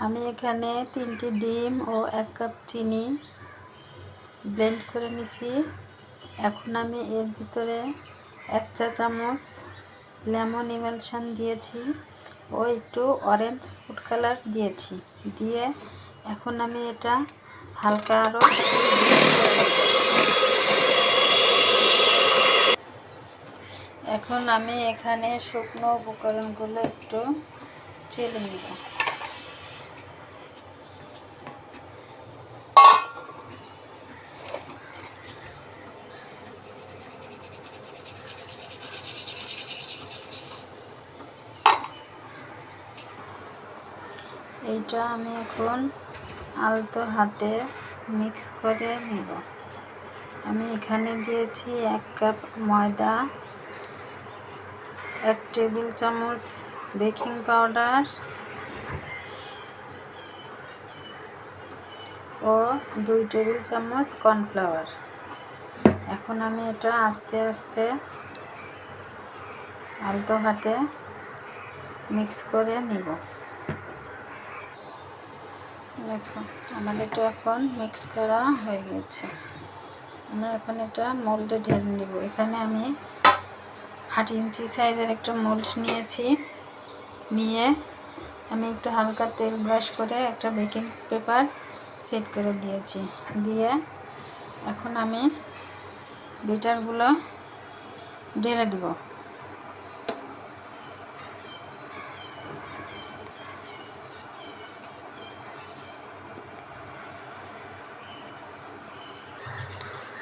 আমি এখানে 3টি ডিম ও 1 কাপ চিনি ব্লেন্ড করে নিছি। এখন আমি এর ভিতরে 1 চা চামচ লেমন ইমালশন দিয়েছি ও একটু অরেঞ্জ ফুড কালার দিয়েছি। দিয়ে এখন আমি এটা হালকা আরও এখন আমি এখানে শুকনো উপকরণগুলো একটু চেলে নিব। এইটা আমি এখন আলতো হাতে মিক্স করে নিব। আমি এখানে দিয়েছি 1 কাপ ময়দা, 1 টেবিল চামচ বেকিং পাউডার ও 2 টেবিল চামচ কর্নফ্লাওয়ার। এখন আমি এটা আস্তে আস্তে আলতো হাতে মিক্স করে নিব। দেখো আমার এটা এখন মিক্স করা হয়ে গেছে। আমরা এখন এটা মোল্ডে ঢেলে নিব। এখানে আমি 8 ইঞ্চি সাইজের একটা মোল্ড নিয়েছি। নিয়ে আমি একটু হালকা তেল ব্রাশ করে একটা বেকিং পেপার সেট করে দিয়েছি। দিয়ে এখন আমি ব্যাটারগুলো ঢেলে দিব।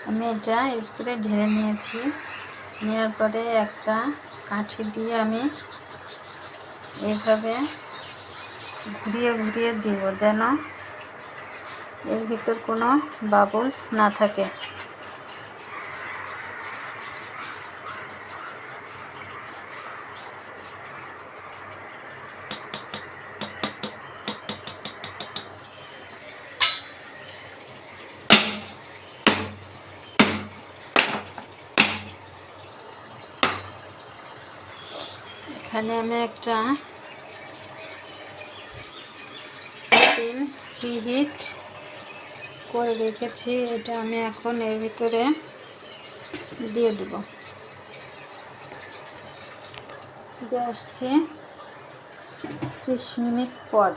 আমি এটা এর ভিতরে ঢেলে নিয়েছি। নেওয়ার পরে একটা কাঠি দিয়ে আমি এইভাবে ঘুরিয়ে ঘুরিয়ে দিব, যেন এর ভিতর কোনো বাবলস না থাকে। এখানে আমি একটা প্রিহিট করে রেখেছি। এটা আমি এখন এর ভিতরে দিয়ে দেব। দিয়ে আসছি 30 মিনিট পর।